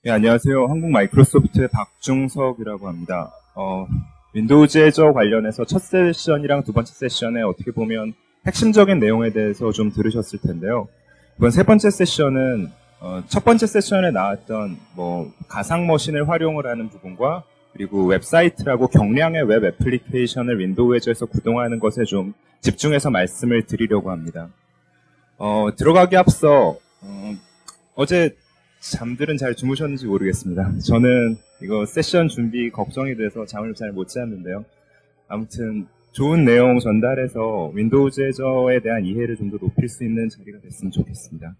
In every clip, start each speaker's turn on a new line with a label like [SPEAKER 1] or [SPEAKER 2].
[SPEAKER 1] 네, 안녕하세요. 한국 마이크로소프트의 박중석이라고 합니다. 윈도우즈 애저 관련해서 첫 세션이랑 두 번째 세션에 어떻게 보면 핵심적인 내용에 대해서 좀 들으셨을 텐데요. 이번 세 번째 세션은 첫 번째 세션에 나왔던 가상 머신을 활용을 하는 부분과 그리고 웹사이트라고 경량의 웹 애플리케이션을 윈도우 애저에서 구동하는 것에 좀 집중해서 말씀을 드리려고 합니다. 들어가기 앞서 어제 잠들은 잘 주무셨는지 모르겠습니다. 저는 이거 세션 준비 걱정이 돼서 잠을 잘 못 잤는데요. 아무튼 좋은 내용 전달해서 윈도우즈 애저에 대한 이해를 좀 더 높일 수 있는 자리가 됐으면 좋겠습니다.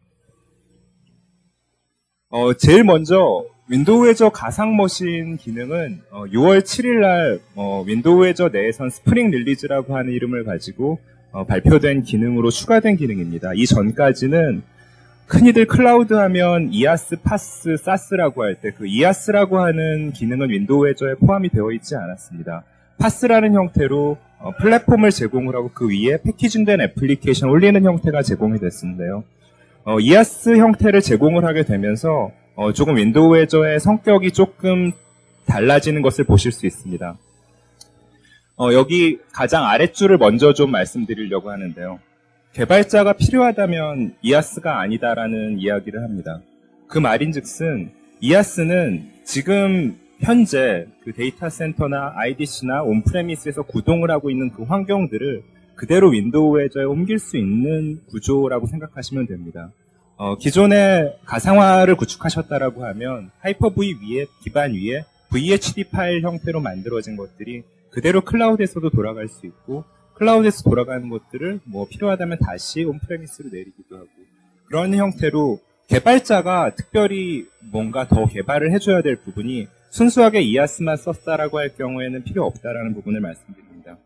[SPEAKER 1] 제일 먼저 윈도우 애저 가상 머신 기능은 6월 7일 날 윈도우 애저 내에선 스프링 릴리즈라고 하는 이름을 가지고 발표된 기능으로 추가된 기능입니다. 이 전까지는 흔히들 클라우드 하면 이아스, 파스, 사스라고 할 때 그 이아스라고 하는 기능은 윈도우 애저에 포함이 되어 있지 않았습니다. 파스라는 형태로 플랫폼을 제공을 하고 그 위에 패키징된 애플리케이션 올리는 형태가 제공이 됐는데요. 이아스 형태를 제공을 하게 되면서 조금 윈도우 애저의 성격이 조금 달라지는 것을 보실 수 있습니다. 여기 가장 아랫줄을 먼저 좀 말씀드리려고 하는데요. 개발자가 필요하다면 이아스가 아니다라는 이야기를 합니다. 그 말인즉슨 이아스는 지금 현재 그 데이터 센터나 IDC나 온프레미스에서 구동을 하고 있는 그 환경들을 그대로 윈도우 애저에 옮길 수 있는 구조라고 생각하시면 됩니다. 기존에 가상화를 구축하셨다라고 하면 하이퍼V 위에 기반 위에 VHD 파일 형태로 만들어진 것들이 그대로 클라우드에서도 돌아갈 수 있고 클라우드에서 돌아가는 것들을 필요하다면 다시 온프레미스로 내리기도 하고 그런 형태로 개발자가 특별히 뭔가 더 개발을 해줘야 될 부분이 순수하게 이아스만 썼다라고 할 경우에는 필요 없다라는 부분을 말씀드립니다.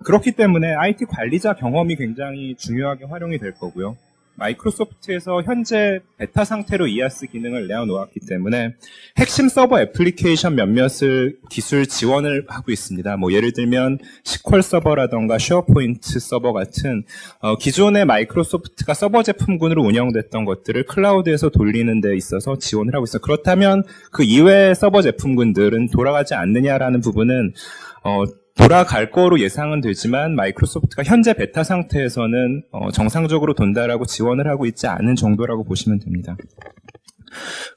[SPEAKER 1] 그렇기 때문에 IT 관리자 경험이 굉장히 중요하게 활용이 될 거고요. 마이크로소프트에서 현재 베타 상태로 이아스 기능을 내어놓았기 때문에 핵심 서버 애플리케이션 몇몇을 기술 지원을 하고 있습니다. 예를 들면 SQL 서버라던가 쉐어포인트 서버 같은 기존의 마이크로소프트가 서버 제품군으로 운영됐던 것들을 클라우드에서 돌리는 데 있어서 지원을 하고 있어요. 그렇다면 그 이외의 서버 제품군들은 돌아가지 않느냐라는 부분은 돌아갈 거로 예상은 되지만 마이크로소프트가 현재 베타 상태에서는 정상적으로 돈다라고 지원을 하고 있지 않은 정도라고 보시면 됩니다.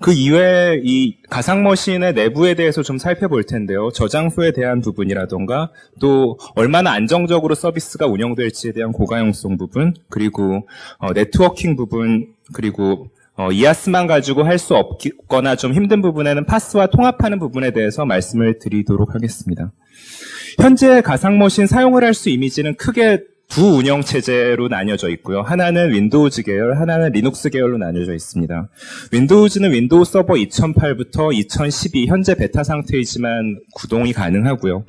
[SPEAKER 1] 그 이외에 이 가상머신의 내부에 대해서 좀 살펴볼 텐데요. 저장소에 대한 부분이라던가 또 얼마나 안정적으로 서비스가 운영될지에 대한 고가용성 부분 그리고 네트워킹 부분 그리고 이아스만 가지고 할 수 없거나 좀 힘든 부분에는 파스와 통합하는 부분에 대해서 말씀을 드리도록 하겠습니다. 현재 가상머신 사용을 할 수 이미지는 크게 두 운영체제로 나뉘어져 있고요. 하나는 윈도우즈 계열, 하나는 리눅스 계열로 나뉘어져 있습니다. 윈도우즈는 윈도우 서버 2008부터 2012 현재 베타 상태이지만 구동이 가능하고요.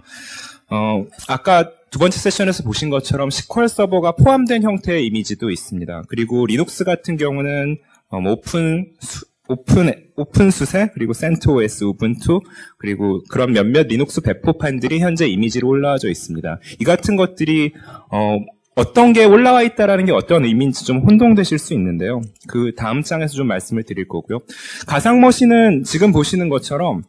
[SPEAKER 1] 아까 두 번째 세션에서 보신 것처럼 SQL 서버가 포함된 형태의 이미지도 있습니다. 그리고 리눅스 같은 경우는 오픈수세, 그리고 CentOS, 우분투, 그리고 그런 몇몇 리눅스 배포판들이 현재 이미지로 올라와져 있습니다. 이 같은 것들이, 어떤 게 올라와 있다라는 게 어떤 의미인지 좀 혼동되실 수 있는데요. 그 다음 장에서 좀 말씀을 드릴 거고요. 가상머신은 지금 보시는 것처럼,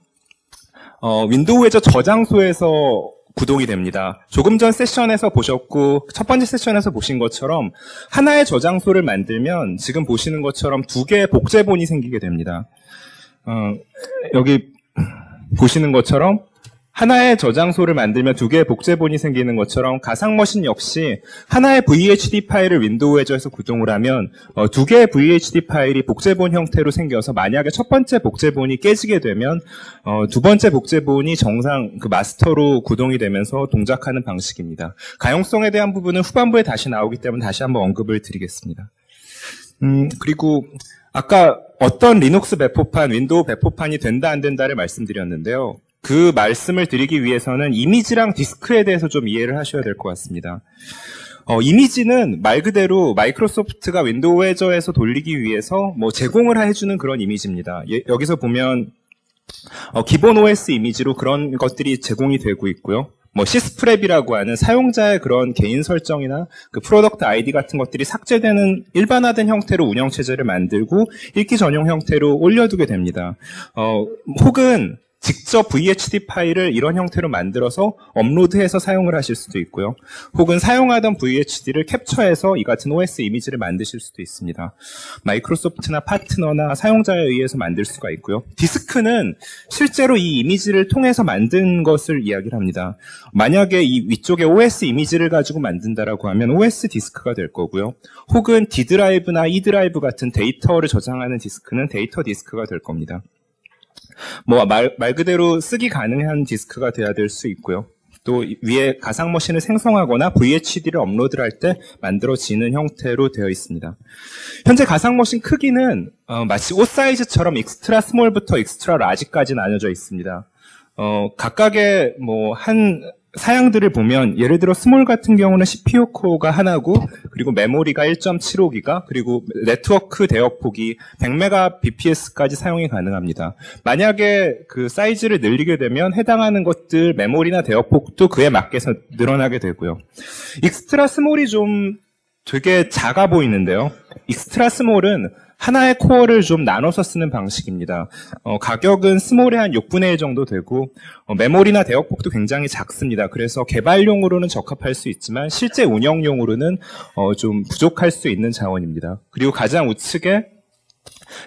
[SPEAKER 1] 윈도우 애저 저장소에서 구동이 됩니다. 조금 전 세션에서 보셨고 첫 번째 세션에서 보신 것처럼 하나의 저장소를 만들면 지금 보시는 것처럼 두 개의 복제본이 생기게 됩니다. 여기 보시는 것처럼 하나의 저장소를 만들면 두 개의 복제본이 생기는 것처럼 가상머신 역시 하나의 VHD 파일을 윈도우 애저에서 구동을 하면 두 개의 VHD 파일이 복제본 형태로 생겨서 만약에 첫 번째 복제본이 깨지게 되면 두 번째 복제본이 정상 그 마스터로 구동이 되면서 동작하는 방식입니다. 가용성에 대한 부분은 후반부에 다시 나오기 때문에 다시 한번 언급을 드리겠습니다. 그리고 아까 어떤 리눅스 배포판, 윈도우 배포판이 된다 안 된다를 말씀드렸는데요. 그 말씀을 드리기 위해서는 이미지랑 디스크에 대해서 좀 이해를 하셔야 될 것 같습니다. 이미지는 말 그대로 마이크로소프트가 윈도우 애저에서 돌리기 위해서 제공을 해주는 그런 이미지입니다. 여기서 보면 기본 OS 이미지로 그런 것들이 제공이 되고 있고요. 뭐 시스프랩이라고 하는 사용자의 그런 개인 설정이나 그 프로덕트 아이디 같은 것들이 삭제되는 일반화된 형태로 운영체제를 만들고 읽기 전용 형태로 올려두게 됩니다. 혹은 직접 VHD 파일을 이런 형태로 만들어서 업로드해서 사용을 하실 수도 있고요. 혹은 사용하던 VHD를 캡처해서 이 같은 OS 이미지를 만드실 수도 있습니다. 마이크로소프트나 파트너나 사용자에 의해서 만들 수가 있고요. 디스크는 실제로 이 이미지를 통해서 만든 것을 이야기를 합니다. 만약에 이 위쪽에 OS 이미지를 가지고 만든다라고 하면 OS 디스크가 될 거고요. 혹은 D 드라이브나 E 드라이브 같은 데이터를 저장하는 디스크는 데이터 디스크가 될 겁니다. 뭐 말 그대로 쓰기 가능한 디스크가 돼야 될 수 있고요. 또 위에 가상 머신을 생성하거나 VHD를 업로드를 할 때 만들어지는 형태로 되어 있습니다. 현재 가상 머신 크기는 마치 옷 사이즈처럼 익스트라 스몰부터 익스트라 라지까지 나뉘어져 있습니다. 각각의 뭐 한 사양들을 보면 예를 들어 스몰 같은 경우는 CPU 코어가 하나고 그리고 메모리가 1.75기가 그리고 네트워크 대역폭이 100Mbps까지 사용이 가능합니다. 만약에 그 사이즈를 늘리게 되면 해당하는 것들 메모리나 대역폭도 그에 맞게서 늘어나게 되고요. 익스트라 스몰이 좀 되게 작아 보이는데요. 익스트라 스몰은 하나의 코어를 좀 나눠서 쓰는 방식입니다. 가격은 스몰의 한 6분의 1 정도 되고 메모리나 대역폭도 굉장히 작습니다. 그래서 개발용으로는 적합할 수 있지만 실제 운영용으로는 좀 부족할 수 있는 자원입니다. 그리고 가장 우측에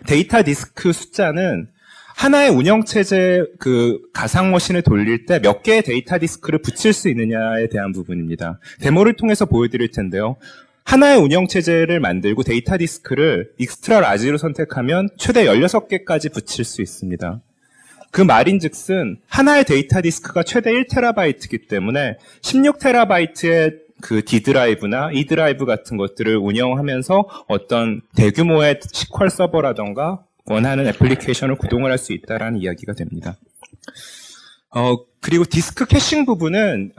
[SPEAKER 1] 데이터 디스크 숫자는 하나의 운영체제 그 가상머신을 돌릴 때 몇 개의 데이터 디스크를 붙일 수 있느냐에 대한 부분입니다. 데모를 통해서 보여드릴 텐데요. 하나의 운영체제를 만들고 데이터 디스크를 익스트라 라지로 선택하면 최대 16개까지 붙일 수 있습니다. 그 말인즉슨 하나의 데이터 디스크가 최대 1TB이기 때문에 16TB의 그 D 드라이브나 E 드라이브 같은 것들을 운영하면서 어떤 대규모의 SQL 서버라던가 원하는 애플리케이션을 구동을 할 수 있다라는 이야기가 됩니다. 그리고 디스크 캐싱 부분은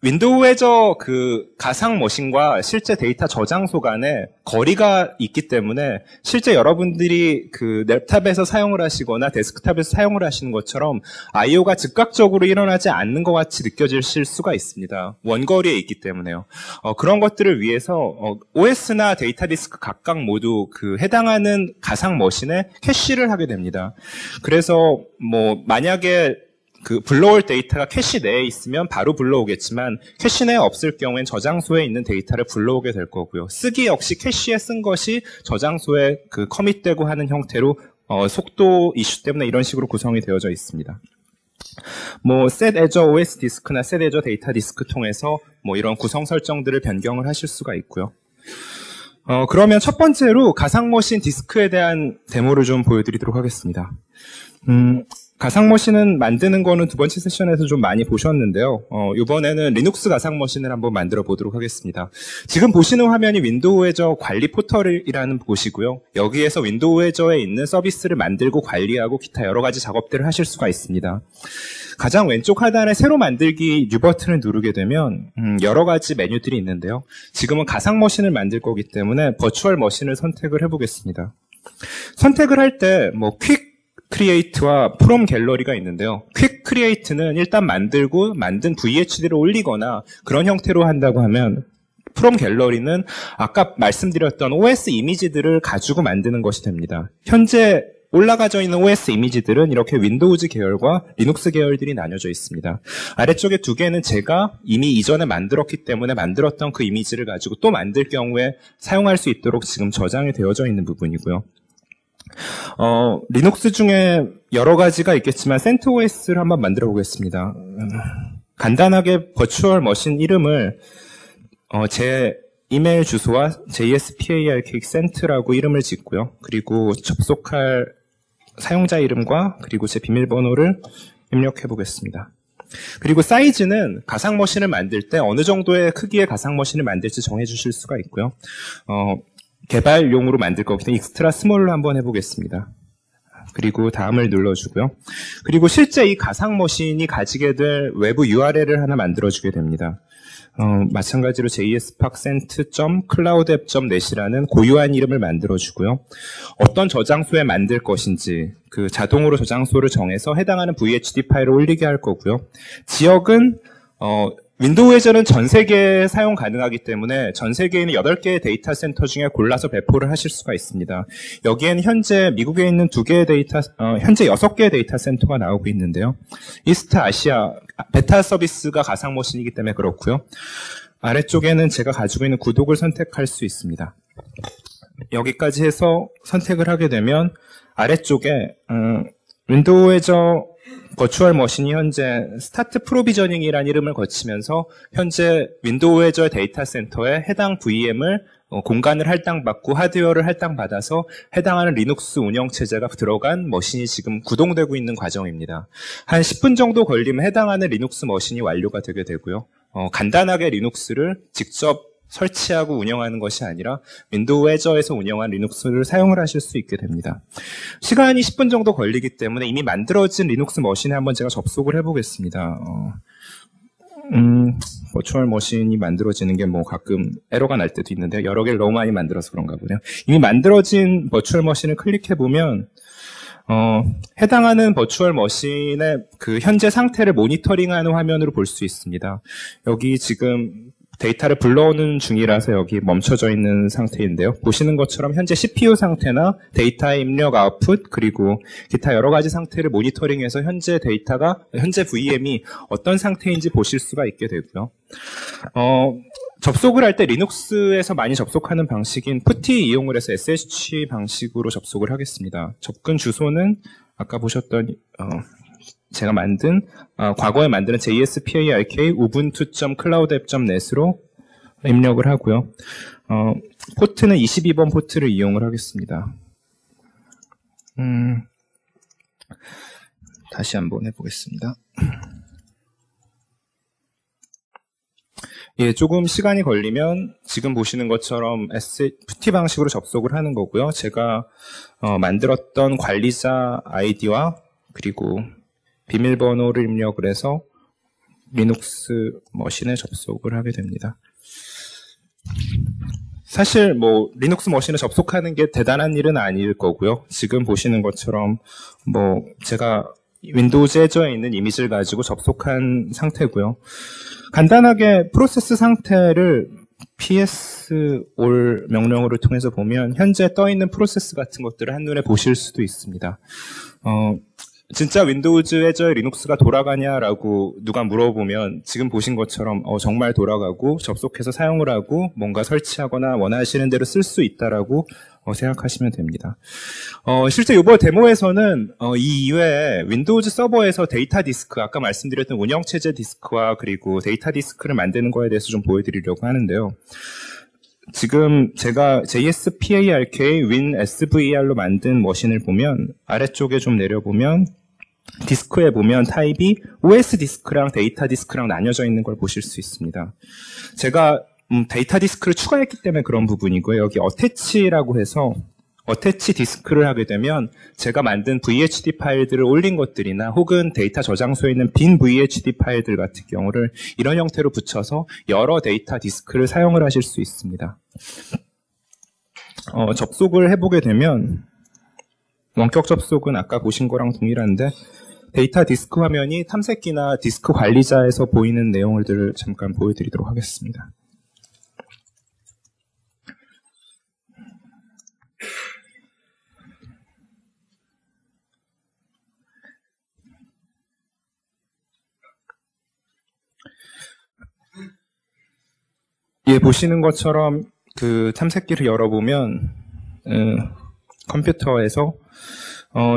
[SPEAKER 1] 윈도우의 그 가상 머신과 실제 데이터 저장소 간에 거리가 있기 때문에 실제 여러분들이 그 랩탑에서 사용을 하시거나 데스크탑에서 사용을 하시는 것처럼 I/O가 즉각적으로 일어나지 않는 것 같이 느껴질 수가 있습니다. 원거리에 있기 때문에요. 그런 것들을 위해서 OS나 데이터 디스크 각각 모두 그 해당하는 가상 머신에 캐시를 하게 됩니다. 그래서 뭐 만약에 그 불러올 데이터가 캐시 내에 있으면 바로 불러오겠지만 캐시 내에 없을 경우엔 저장소에 있는 데이터를 불러오게 될 거고요. 쓰기 역시 캐시에 쓴 것이 저장소에 그 커밋되고 하는 형태로 속도 이슈 때문에 이런 식으로 구성이 되어져 있습니다. 뭐 set azure OS 디스크나 set azure 데이터 디스크 통해서 뭐 이런 구성 설정들을 변경을 하실 수가 있고요. 그러면 첫 번째로 가상머신 디스크에 대한 데모를 좀 보여드리도록 하겠습니다. 가상머신은 만드는 거는 두 번째 세션에서 좀 많이 보셨는데요. 이번에는 리눅스 가상머신을 한번 만들어 보도록 하겠습니다. 지금 보시는 화면이 윈도우 애저 관리 포털이라는 곳이고요. 여기에서 윈도우 애저에 있는 서비스를 만들고 관리하고 기타 여러 가지 작업들을 하실 수가 있습니다. 가장 왼쪽 하단에 새로 만들기 뉴 버튼을 누르게 되면 여러 가지 메뉴들이 있는데요. 지금은 가상머신을 만들 거기 때문에 버추얼 머신을 선택을 해보겠습니다. 선택을 할 때 뭐 퀵 크리에이트와 프롬 갤러리가 있는데요. 퀵 크리에이트는 일단 만들고 만든 VHD를 올리거나 그런 형태로 한다고 하면 프롬 갤러리는 아까 말씀드렸던 OS 이미지들을 가지고 만드는 것이 됩니다. 현재 올라가져 있는 OS 이미지들은 이렇게 윈도우즈 계열과 리눅스 계열들이 나뉘어져 있습니다. 아래쪽에 두 개는 제가 이미 이전에 만들었기 때문에 만들었던 그 이미지를 가지고 또 만들 경우에 사용할 수 있도록 지금 저장이 되어져 있는 부분이고요. 리눅스 중에 여러 가지가 있겠지만 CentOS를 한번 만들어 보겠습니다. 간단하게 버추얼 머신 이름을 제 이메일 주소와 JSPARK-CENT라고 이름을 짓고요. 그리고 접속할 사용자 이름과 그리고 제 비밀번호를 입력해 보겠습니다. 그리고 사이즈는 가상머신을 만들 때 어느 정도의 크기의 가상머신을 만들지 정해주실 수가 있고요. 개발용으로 만들 거기 때문에 익스트라 스몰로 한번 해보겠습니다. 그리고 다음을 눌러주고요. 그리고 실제 이 가상머신이 가지게 될 외부 URL을 하나 만들어주게 됩니다. 마찬가지로 jsparkcent.cloudapp.net이라는 고유한 이름을 만들어주고요. 어떤 저장소에 만들 것인지 그 자동으로 저장소를 정해서 해당하는 VHD 파일을 올리게 할 거고요. 지역은 윈도우 해저는 전 세계에 사용 가능하기 때문에 전 세계에 있는 8개의 데이터 센터 중에 골라서 배포를 하실 수가 있습니다. 여기에는 현재 미국에 있는 현재 6개의 데이터 센터가 나오고 있는데요. 이스트 아시아 베타 서비스가 가상 머신이기 때문에 그렇고요. 아래쪽에는 제가 가지고 있는 구독을 선택할 수 있습니다. 여기까지 해서 선택을 하게 되면 아래쪽에 윈도우 해저 버추얼 머신이 현재 스타트 프로비저닝이라는 이름을 거치면서 현재 윈도우 해저 데이터 센터에 해당 VM을 공간을 할당받고 하드웨어를 할당받아서 해당하는 리눅스 운영체제가 들어간 머신이 지금 구동되고 있는 과정입니다. 한 10분 정도 걸리면 해당하는 리눅스 머신이 완료가 되게 되고요. 간단하게 리눅스를 직접 설치하고 운영하는 것이 아니라 윈도우 해저에서 운영한 리눅스를 사용을 하실 수 있게 됩니다. 시간이 10분 정도 걸리기 때문에 이미 만들어진 리눅스 머신에 한번 제가 접속을 해보겠습니다. 버추얼 머신이 만들어지는 게 뭐 가끔 에러가 날 때도 있는데 여러 개를 너무 많이 만들어서 그런가 보네요. 이미 만들어진 버추얼 머신을 클릭해보면 해당하는 버추얼 머신의 그 현재 상태를 모니터링하는 화면으로 볼 수 있습니다. 여기 지금 데이터를 불러오는 중이라서 여기 멈춰져 있는 상태인데요. 보시는 것처럼 현재 CPU 상태나 데이터의 입력 아웃풋 그리고 기타 여러 가지 상태를 모니터링해서 현재 VM이 어떤 상태인지 보실 수가 있게 되고요. 접속을 할 때 리눅스에서 많이 접속하는 방식인 PuTTY 이용을 해서 SSH 방식으로 접속을 하겠습니다. 접근 주소는 아까 보셨던 제가 과거에 만든 JSPARK ubuntu.cloudapp.net으로 입력을 하고요. 포트는 22번 포트를 이용을 하겠습니다. 다시 한번 해보겠습니다. 예, 조금 시간이 걸리면 지금 보시는 것처럼 PuTTY 방식으로 접속을 하는 거고요. 제가 만들었던 관리자 아이디와 그리고 비밀번호를 입력을 해서 리눅스 머신에 접속을 하게 됩니다. 사실 리눅스 머신에 접속하는 게 대단한 일은 아닐 거고요. 지금 보시는 것처럼 제가 윈도우즈 해저에 있는 이미지를 가지고 접속한 상태고요. 간단하게 프로세스 상태를 ps-all 명령어를 통해서 보면 현재 떠 있는 프로세스 같은 것들을 한눈에 보실 수도 있습니다. 진짜 윈도우즈 해저에 리눅스가 돌아가냐라고 누가 물어보면 지금 보신 것처럼 정말 돌아가고 접속해서 사용을 하고 뭔가 설치하거나 원하시는 대로 쓸 수 있다라고 생각하시면 됩니다. 실제 이번 데모에서는 이 이외에 윈도우즈 서버에서 데이터 디스크, 아까 말씀드렸던 운영체제 디스크와 그리고 데이터 디스크를 만드는 거에 대해서 좀 보여드리려고 하는데요. 지금 제가 JSPARK WinSVR로 만든 머신을 보면 아래쪽에 좀 내려보면 디스크에 보면 타입이 OS 디스크랑 데이터 디스크랑 나뉘어져 있는 걸 보실 수 있습니다. 제가 데이터 디스크를 추가했기 때문에 그런 부분이고요. 여기 어태치라고 해서 어태치 디스크를 하게 되면 제가 만든 VHD 파일들을 올린 것들이나 혹은 데이터 저장소에 있는 빈 VHD 파일들 같은 경우를 이런 형태로 붙여서 여러 데이터 디스크를 사용을 하실 수 있습니다. 접속을 해보게 되면 원격 접속은 아까 보신 거랑 동일한데 데이터 디스크 화면이 탐색기나 디스크 관리자에서 보이는 내용들을 잠깐 보여드리도록 하겠습니다. 예, 보시는 것처럼 그 탐색기를 열어보면 컴퓨터에서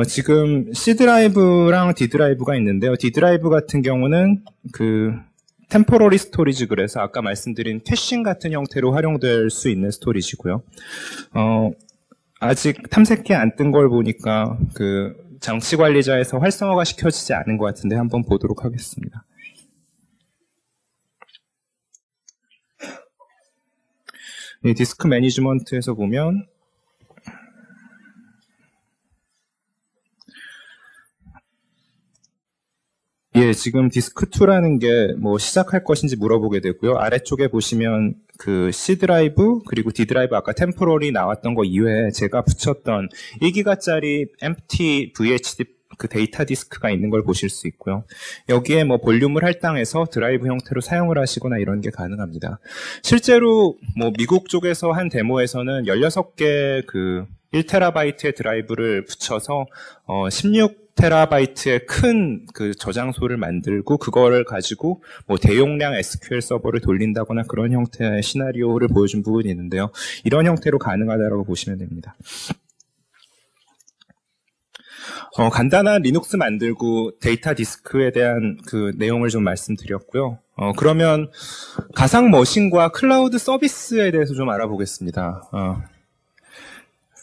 [SPEAKER 1] 지금 C 드라이브랑 D 드라이브가 있는데요. D 드라이브 같은 경우는 그 템포러리 스토리지, 그래서 아까 말씀드린 캐싱 같은 형태로 활용될 수 있는 스토리지고요. 아직 탐색기 안 뜬 걸 보니까 그 장치 관리자에서 활성화가 시켜지지 않은 것 같은데 한번 보도록 하겠습니다. 이 디스크 매니지먼트에서 보면 예, 지금 디스크2라는 게 시작할 것인지 물어보게 되고요. 아래쪽에 보시면 그 C 드라이브 그리고 D 드라이브 아까 템포러리 나왔던 거 이외에 제가 붙였던 1기가짜리 empty VHD 그 데이터 디스크가 있는 걸 보실 수 있고요. 여기에 뭐 볼륨을 할당해서 드라이브 형태로 사용을 하시거나 이런 게 가능합니다. 실제로 뭐 미국 쪽에서 한 데모에서는 16개 그 1TB의 드라이브를 붙여서 16TB의 큰 그 저장소를 만들고 그거를 가지고 뭐 대용량 SQL 서버를 돌린다거나 그런 형태의 시나리오를 보여준 부분이 있는데요. 이런 형태로 가능하다고 보시면 됩니다. 간단한 리눅스 만들고 데이터 디스크에 대한 그 내용을 좀 말씀드렸고요. 그러면 가상 머신과 클라우드 서비스에 대해서 좀 알아보겠습니다.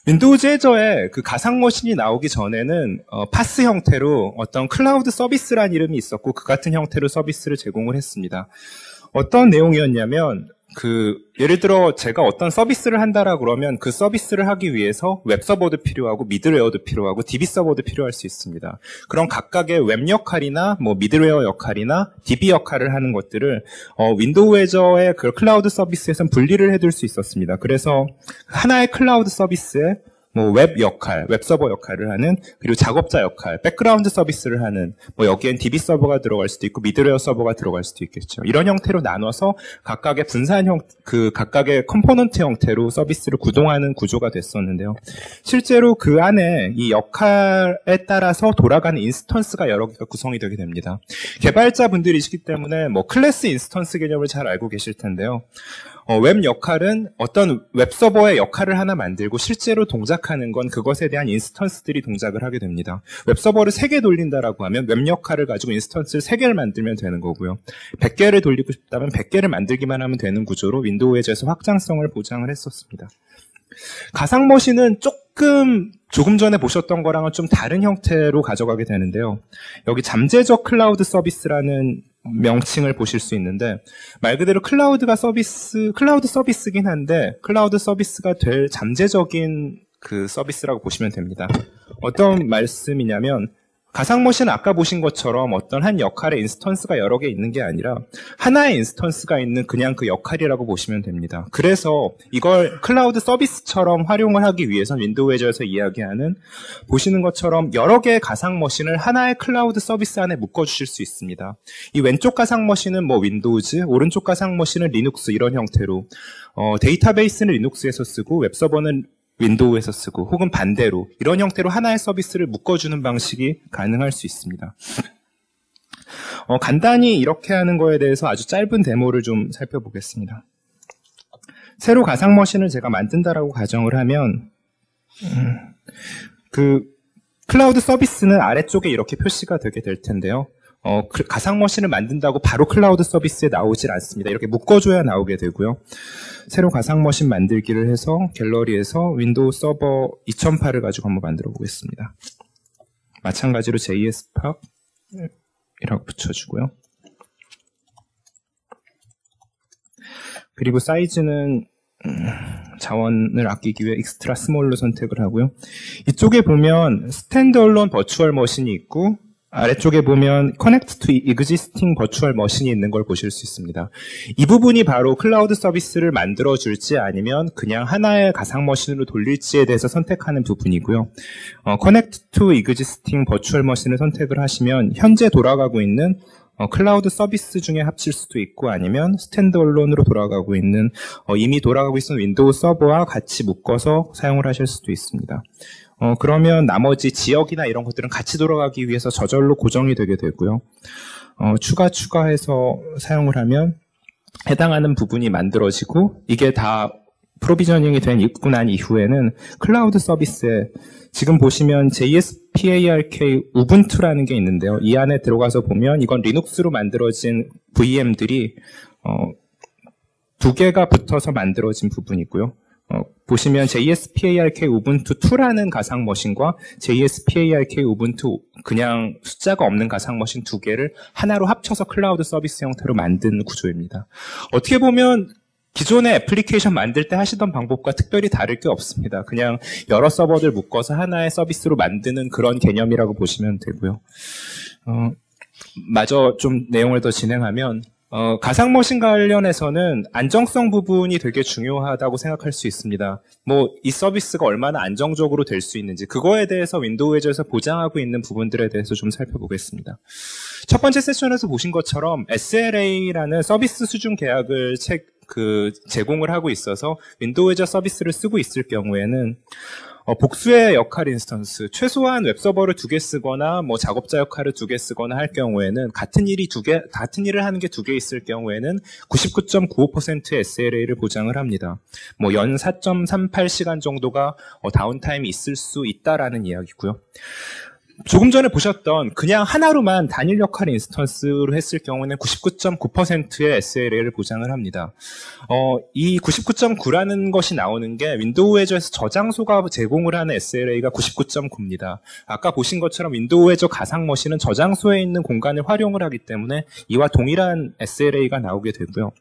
[SPEAKER 1] 윈도우즈 애저에 그 가상 머신이 나오기 전에는 파스 형태로 어떤 클라우드 서비스란 이름이 있었고 그 같은 형태로 서비스를 제공을 했습니다. 어떤 내용이었냐면 예를 들어 제가 어떤 서비스를 한다라 그러면 그 서비스를 하기 위해서 웹 서버도 필요하고 미들웨어도 필요하고 DB 서버도 필요할 수 있습니다. 그런 각각의 웹 역할이나 뭐 미들웨어 역할이나 DB 역할을 하는 것들을 윈도우 애저의 그 클라우드 서비스에선 분리를 해둘 수 있었습니다. 그래서 하나의 클라우드 서비스에 뭐 웹 역할, 웹 서버 역할을 하는, 그리고 작업자 역할, 백그라운드 서비스를 하는, 뭐 여기엔 DB 서버가 들어갈 수도 있고 미드웨어 서버가 들어갈 수도 있겠죠. 이런 형태로 나눠서 각각의 각각의 컴포넌트 형태로 서비스를 구동하는 구조가 됐었는데요. 실제로 그 안에 이 역할에 따라서 돌아가는 인스턴스가 여러 개가 구성이 되게 됩니다. 개발자분들이시기 때문에 뭐 클래스 인스턴스 개념을 잘 알고 계실 텐데요. 웹 역할은 어떤 웹서버의 역할을 하나 만들고 실제로 동작하는 건 그것에 대한 인스턴스들이 동작을 하게 됩니다. 웹서버를 3개 돌린다라고 하면 웹 역할을 가지고 인스턴스를 3개를 만들면 되는 거고요. 100개를 돌리고 싶다면 100개를 만들기만 하면 되는 구조로 윈도우 애저에서 확장성을 보장을 했었습니다. 가상 머신은 조금 전에 보셨던 거랑은 좀 다른 형태로 가져가게 되는데요. 여기 잠재적 클라우드 서비스라는 명칭을 보실 수 있는데, 말 그대로 클라우드 서비스긴 한데, 클라우드 서비스가 될 잠재적인 그 서비스라고 보시면 됩니다. 어떤 말씀이냐면, 가상머신은 아까 보신 것처럼 어떤 한 역할의 인스턴스가 여러 개 있는 게 아니라 하나의 인스턴스가 있는 그냥 그 역할이라고 보시면 됩니다. 그래서 이걸 클라우드 서비스처럼 활용을 하기 위해서 윈도우 애저에서 이야기하는, 보시는 것처럼 여러 개의 가상머신을 하나의 클라우드 서비스 안에 묶어주실 수 있습니다. 이 왼쪽 가상머신은 뭐 윈도우즈, 오른쪽 가상머신은 리눅스, 이런 형태로 데이터베이스는 리눅스에서 쓰고 웹서버는 윈도우에서 쓰고, 혹은 반대로 이런 형태로 하나의 서비스를 묶어주는 방식이 가능할 수 있습니다. 간단히 이렇게 하는 거에 대해서 아주 짧은 데모를 좀 살펴보겠습니다. 새로 가상 머신을 제가 만든다라고 가정을 하면 그 클라우드 서비스는 아래쪽에 이렇게 표시가 되게 될 텐데요. 가상 머신을 만든다고 바로 클라우드 서비스에 나오질 않습니다. 이렇게 묶어줘야 나오게 되고요. 새로 가상 머신 만들기를 해서 갤러리에서 윈도우 서버 2008을 가지고 한번 만들어 보겠습니다. 마찬가지로 JSPAC이라고 붙여주고요. 그리고 사이즈는 자원을 아끼기 위해 익스트라 스몰로 선택을 하고요. 이쪽에 보면 스탠드얼론 버추얼 머신이 있고, 아래쪽에 보면 Connect to Existing Virtual Machine이 있는 걸 보실 수 있습니다. 이 부분이 바로 클라우드 서비스를 만들어줄지 아니면 그냥 하나의 가상 머신으로 돌릴지에 대해서 선택하는 부분이고요. Connect to Existing Virtual Machine을 선택을 하시면 현재 돌아가고 있는 클라우드 서비스 중에 합칠 수도 있고, 아니면 스탠드얼론으로 돌아가고 있는 이미 돌아가고 있는 윈도우 서버와 같이 묶어서 사용을 하실 수도 있습니다. 그러면 나머지 지역이나 이런 것들은 같이 돌아가기 위해서 저절로 고정이 되게 되고요. 추가해서 사용을 하면 해당하는 부분이 만들어지고, 이게 다 프로비저닝이 있고 난 이후에는 클라우드 서비스에 지금 보시면 JSPARK 우분투라는 게 있는데요. 이 안에 들어가서 보면 이건 리눅스로 만들어진 VM들이 2개가 붙어서 만들어진 부분이고요. 보시면 JSPARK 우분투 2라는 가상 머신과 JSPARK 우분투 그냥 숫자가 없는 가상 머신 2개를 하나로 합쳐서 클라우드 서비스 형태로 만든 구조입니다. 어떻게 보면 기존의 애플리케이션 만들 때 하시던 방법과 특별히 다를 게 없습니다. 그냥 여러 서버들 묶어서 하나의 서비스로 만드는 그런 개념이라고 보시면 되고요. 마저 좀 내용을 더 진행하면, 가상머신 관련해서는 안정성 부분이 되게 중요하다고 생각할 수 있습니다. 이 서비스가 얼마나 안정적으로 될 수 있는지, 그거에 대해서 윈도우 에저에서 보장하고 있는 부분들에 대해서 좀 살펴보겠습니다. 첫 번째 세션에서 보신 것처럼 SLA라는 서비스 수준 계약을 제공을 하고 있어서 윈도우 에저 서비스를 쓰고 있을 경우에는 복수의 역할 인스턴스, 최소한 웹서버를 2개 쓰거나 작업자 역할을 2개 쓰거나 할 경우에는 같은 일을 하는 게 2개 있을 경우에는 99.95%의 SLA를 보장을 합니다. 연 4.38시간 정도가 다운타임이 있을 수 있다라는 이야기고요. 조금 전에 보셨던 그냥 하나로만 단일 역할 인스턴스로 했을 경우는 99.9%의 SLA를 보장을 합니다. 이 99.9라는 것이 나오는 게 윈도우 에저에서 저장소가 제공을 하는 SLA가 99.9입니다. 아까 보신 것처럼 윈도우 에저 가상 머신은 저장소에 있는 공간을 활용을 하기 때문에 이와 동일한 SLA가 나오게 되고요.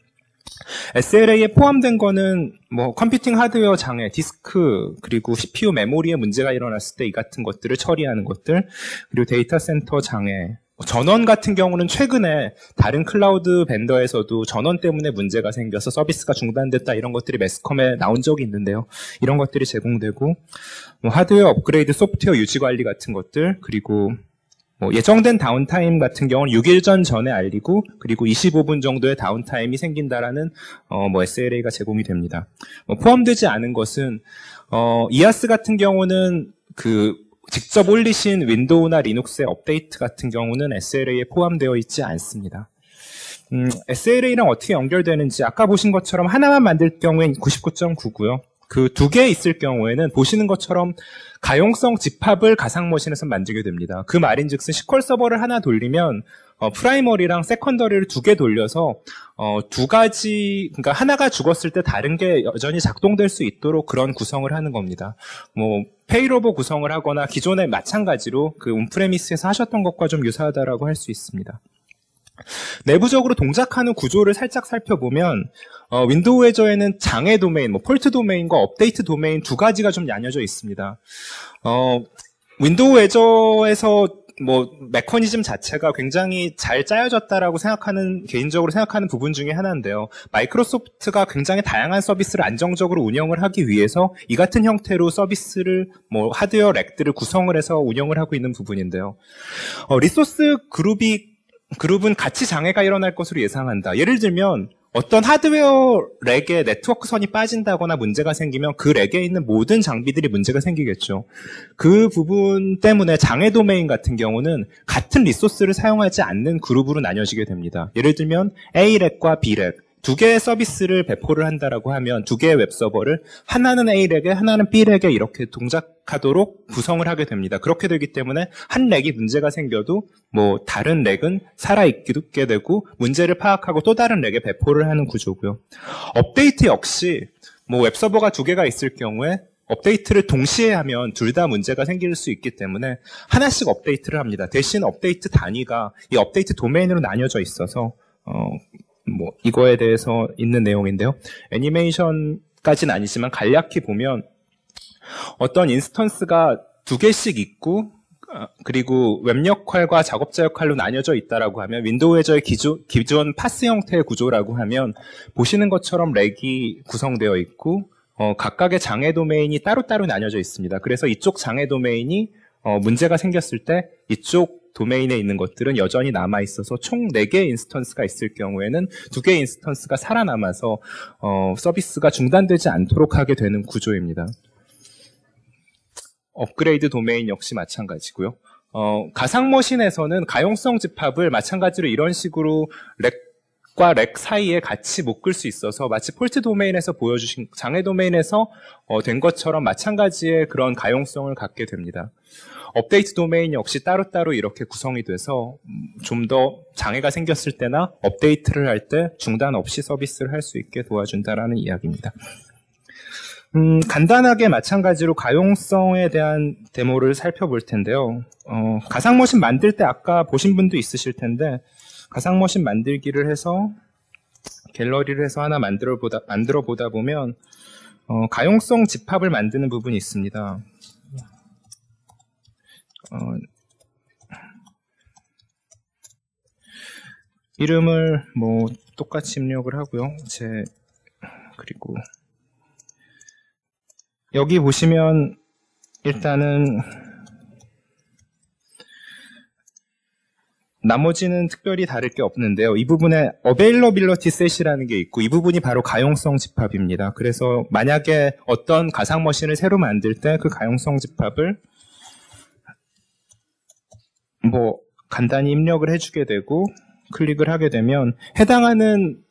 [SPEAKER 1] SLA에 포함된 거는 컴퓨팅 하드웨어 장애, 디스크, 그리고 CPU 메모리에 문제가 일어났을 때 이 같은 것들을 처리하는 것들, 그리고 데이터 센터 장애, 전원 같은 경우는 최근에 다른 클라우드 벤더에서도 전원 때문에 문제가 생겨서 서비스가 중단됐다, 이런 것들이 매스컴에 나온 적이 있는데요. 이런 것들이 제공되고, 하드웨어 업그레이드, 소프트웨어 유지 관리 같은 것들, 그리고 예정된 다운타임 같은 경우는 6일 전에 알리고, 그리고 25분 정도의 다운타임이 생긴다라는 SLA가 제공이 됩니다. 포함되지 않은 것은 이아스 같은 경우는 직접 올리신 윈도우나 리눅스의 업데이트 같은 경우는 SLA에 포함되어 있지 않습니다. SLA랑 어떻게 연결되는지 아까 보신 것처럼 하나만 만들 경우엔 99.9고요. 그 2개 있을 경우에는 보시는 것처럼 가용성 집합을 가상머신에서 만들게 됩니다. 그 말인즉슨 SQL 서버를 하나 돌리면 프라이머리랑 세컨더리를 2개 돌려서 2가지, 그러니까 하나가 죽었을 때 다른 게 여전히 작동될 수 있도록 그런 구성을 하는 겁니다. 페이로버 구성을 하거나 기존에 마찬가지로 그 온프레미스에서 하셨던 것과 좀 유사하다라고 할 수 있습니다. 내부적으로 동작하는 구조를 살짝 살펴보면 윈도우 에저에는 장애 도메인, 폴트 도메인과 업데이트 도메인 2가지가 좀 나뉘어져 있습니다. 윈도우 에저에서 메커니즘 자체가 굉장히 잘 짜여졌다라고 개인적으로 생각하는 부분 중에 하나인데요. 마이크로소프트가 굉장히 다양한 서비스를 안정적으로 운영을 하기 위해서 이 같은 형태로 서비스를 하드웨어 렉들을 구성을 해서 운영을 하고 있는 부분인데요. 리소스 그룹은 같이 장애가 일어날 것으로 예상한다. 예를 들면 어떤 하드웨어 렉에 네트워크선이 빠진다거나 문제가 생기면 그 렉에 있는 모든 장비들이 문제가 생기겠죠. 그 부분 때문에 장애 도메인 같은 경우는 같은 리소스를 사용하지 않는 그룹으로 나뉘어지게 됩니다. 예를 들면 A렉과 B렉, 2개의 서비스를 배포를 한다라고 하면 2개의 웹서버를 하나는 A렉에 하나는 B렉에 이렇게 동작하도록 구성을 하게 됩니다. 그렇게 되기 때문에 한 렉이 문제가 생겨도 다른 렉은 살아있게 되고 문제를 파악하고 또 다른 렉에 배포를 하는 구조고요. 업데이트 역시 웹서버가 2개가 있을 경우에 업데이트를 동시에 하면 둘 다 문제가 생길 수 있기 때문에 하나씩 업데이트를 합니다. 대신 업데이트 단위가 이 업데이트 도메인으로 나뉘어져 있어서 이거에 대해서 있는 내용인데요. 애니메이션까지는 아니지만 간략히 보면 어떤 인스턴스가 2개씩 있고 그리고 웹 역할과 작업자 역할로 나뉘어져 있다라고 하면 윈도우 에저의 기존 파스 형태의 구조라고 하면 보시는 것처럼 렉이 구성되어 있고 각각의 장애 도메인이 따로따로 나뉘어져 있습니다. 그래서 이쪽 장애 도메인이 문제가 생겼을 때 이쪽 도메인에 있는 것들은 여전히 남아있어서 총 4개의 인스턴스가 있을 경우에는 2개의 인스턴스가 살아남아서 서비스가 중단되지 않도록 하게 되는 구조입니다. 업그레이드 도메인 역시 마찬가지고요. 가상머신에서는 가용성 집합을 마찬가지로 이런 식으로 렉과 렉 사이에 같이 묶을 수 있어서 마치 폴트 도메인에서 보여주신 장애 도메인에서 된 것처럼 마찬가지의 그런 가용성을 갖게 됩니다. 업데이트 도메인 역시 따로따로 이렇게 구성이 돼서 좀 더 장애가 생겼을 때나 업데이트를 할 때 중단 없이 서비스를 할 수 있게 도와준다라는 이야기입니다. 간단하게 마찬가지로 가용성에 대한 데모를 살펴볼 텐데요. 가상머신 만들 때 아까 보신 분도 있으실 텐데 가상머신 만들기를 해서 갤러리를 해서 하나 만들어 보다 보면 가용성 집합을 만드는 부분이 있습니다. 이름을 뭐 똑같이 입력을 하고요. 그리고 여기 보시면 일단은 나머지는 특별히 다를 게 없는데요. 이 부분에 availability set이라는 게 있고 이 부분이 바로 가용성 집합입니다. 그래서 만약에 어떤 가상 머신을 새로 만들 때 그 가용성 집합을 뭐 간단히 입력을 해주게 되고 클릭을 하게 되면 해당하는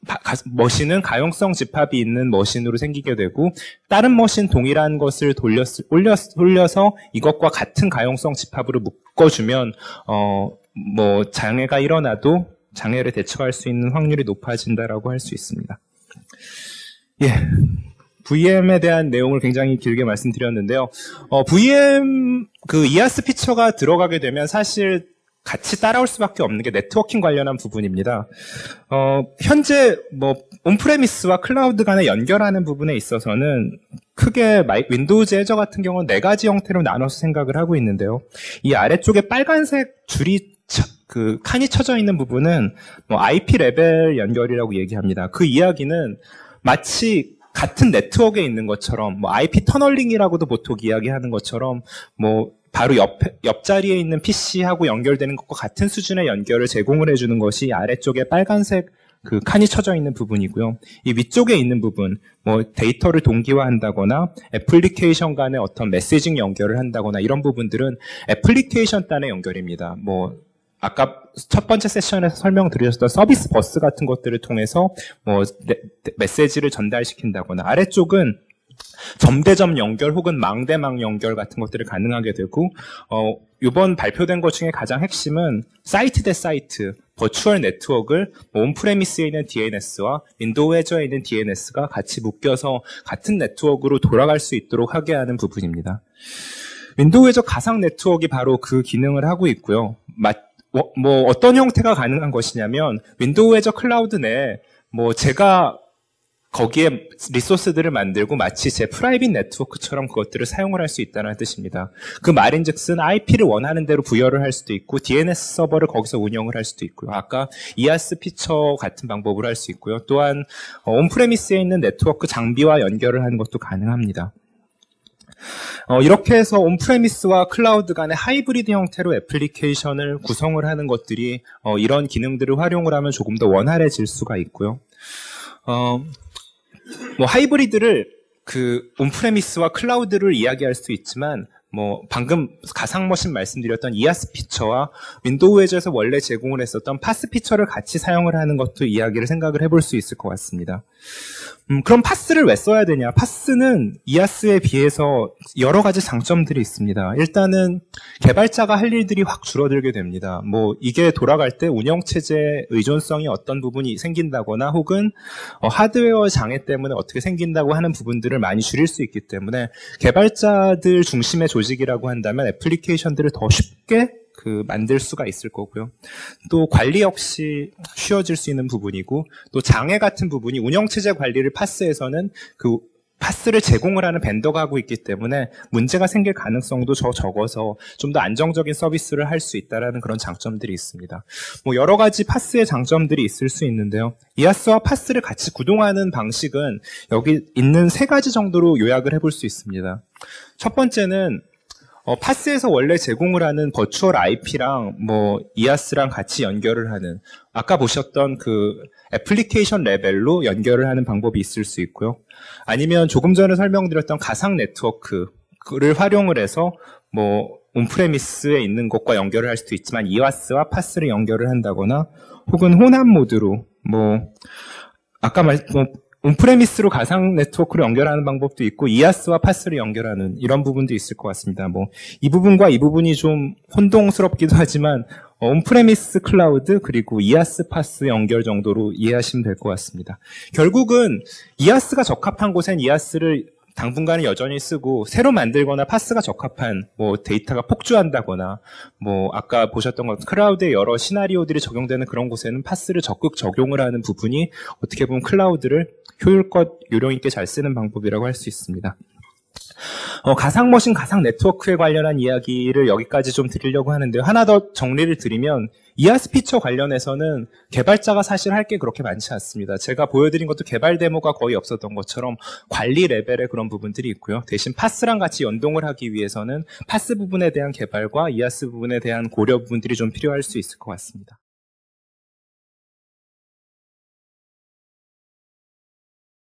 [SPEAKER 1] 머신은 가용성 집합이 있는 머신으로 생기게 되고 다른 머신 동일한 것을 돌려서 이것과 같은 가용성 집합으로 묶어주면 뭐 장애가 일어나도 장애를 대처할 수 있는 확률이 높아진다라고 할 수 있습니다. 예. VM에 대한 내용을 굉장히 길게 말씀드렸는데요. VM 그 EAS 피처가 들어가게 되면 사실 같이 따라올 수밖에 없는 게 네트워킹 관련한 부분입니다. 현재 뭐 온프레미스와 클라우드 간에 연결하는 부분에 있어서는 크게 윈도우즈 애저 같은 경우는 4가지 형태로 나눠서 생각을 하고 있는데요. 이 아래쪽에 빨간색 줄이 칸이 쳐져 있는 부분은 뭐 IP 레벨 연결이라고 얘기합니다. 그 이야기는 마치 같은 네트워크에 있는 것처럼 뭐 IP 터널링이라고도 보통 이야기하는 것처럼 뭐 바로 옆자리에 있는 PC하고 연결되는 것과 같은 수준의 연결을 제공을 해주는 것이 아래쪽에 빨간색 그 칸이 쳐져 있는 부분이고요. 이 위쪽에 있는 부분, 뭐 데이터를 동기화한다거나 애플리케이션 간의 어떤 메시징 연결을 한다거나 이런 부분들은 애플리케이션 단의 연결입니다. 뭐 아까 첫 번째 세션에서 설명드렸던 서비스 버스 같은 것들을 통해서 뭐 메시지를 전달시킨다거나 아래쪽은 점대점 연결 혹은 망대망 연결 같은 것들을 가능하게 되고 이번 발표된 것 중에 가장 핵심은 사이트 대 사이트 버추얼 네트워크를 온프레미스에 있는 DNS와 윈도우 애저에 있는 DNS가 같이 묶여서 같은 네트워크로 돌아갈 수 있도록 하게 하는 부분입니다. 윈도우 애저 가상 네트워크가 바로 그 기능을 하고 있고요. 뭐 어떤 형태가 가능한 것이냐면 윈도우 애저 클라우드 내에 뭐 제가 거기에 리소스들을 만들고 마치 제 프라이빗 네트워크처럼 그것들을 사용을 할 수 있다는 뜻입니다. 그 말인즉슨 IP를 원하는 대로 부여를 할 수도 있고 DNS 서버를 거기서 운영을 할 수도 있고요. 아까 EAS 피처 같은 방법으로 할 수 있고요. 또한 온프레미스에 있는 네트워크 장비와 연결을 하는 것도 가능합니다. 이렇게 해서 온프레미스와 클라우드 간의 하이브리드 형태로 애플리케이션을 구성을 하는 것들이 이런 기능들을 활용을 하면 조금 더 원활해질 수가 있고요. 뭐 하이브리드를 그 온프레미스와 클라우드를 이야기할 수 있지만 뭐 방금 가상 머신 말씀드렸던 EAS 피처와 윈도우 애저에서 원래 제공을 했었던 파스 피처를 같이 사용을 하는 것도 이야기를 생각을 해볼 수 있을 것 같습니다. 그럼 파스를 왜 써야 되냐? 파스는 EAS에 비해서 여러 가지 장점들이 있습니다. 일단은 개발자가 할 일들이 확 줄어들게 됩니다. 뭐 이게 돌아갈 때 운영체제 의존성이 어떤 부분이 생긴다거나 혹은 하드웨어 장애 때문에 어떻게 생긴다고 하는 부분들을 많이 줄일 수 있기 때문에 개발자들 중심의 조직이라고 한다면 애플리케이션들을 더 쉽게 만들 수가 있을 거고요. 또 관리 역시 쉬워질 수 있는 부분이고 또 장애 같은 부분이 운영체제 관리를 파스에서는 그 파스를 제공을 하는 벤더가 하고 있기 때문에 문제가 생길 가능성도 적어서 좀 더 안정적인 서비스를 할 수 있다는 그런 장점들이 있습니다. 뭐 여러 가지 파스의 장점들이 있을 수 있는데요. EAS와 파스를 같이 구동하는 방식은 여기 있는 3가지 정도로 요약을 해볼 수 있습니다. 첫 번째는 파스에서 원래 제공을 하는 버추얼 IP랑 뭐 EAS랑 같이 연결을 하는 아까 보셨던 그 애플리케이션 레벨로 연결을 하는 방법이 있을 수 있고요. 아니면 조금 전에 설명드렸던 가상 네트워크를 활용을 해서 뭐 온프레미스에 있는 것과 연결을 할 수도 있지만 EAS와 파스를 연결을 한다거나 혹은 혼합 모드로 뭐 아까 온프레미스로 가상 네트워크를 연결하는 방법도 있고 EAS와 파스를 연결하는 이런 부분도 있을 것 같습니다. 뭐 이 부분과 이 부분이 좀 혼동스럽기도 하지만 온프레미스 클라우드 그리고 EAS 파스 연결 정도로 이해하시면 될 것 같습니다. 결국은 EAS가 적합한 곳엔 EAS를 당분간은 여전히 쓰고 새로 만들거나 파스가 적합한 뭐 데이터가 폭주한다거나 뭐 아까 보셨던 것 클라우드의 여러 시나리오들이 적용되는 그런 곳에는 파스를 적극 적용을 하는 부분이 어떻게 보면 클라우드를 효율껏 요령 있게 잘 쓰는 방법이라고 할 수 있습니다. 가상머신, 가상 네트워크에 관련한 이야기를 여기까지 좀 드리려고 하는데요. 하나 더 정리를 드리면 이하스 피처 관련해서는 개발자가 사실 할 게 그렇게 많지 않습니다. 제가 보여드린 것도 개발 데모가 거의 없었던 것처럼 관리 레벨의 그런 부분들이 있고요. 대신 파스랑 같이 연동을 하기 위해서는 파스 부분에 대한 개발과 이하스 부분에 대한 고려 부분들이 좀 필요할 수 있을 것 같습니다.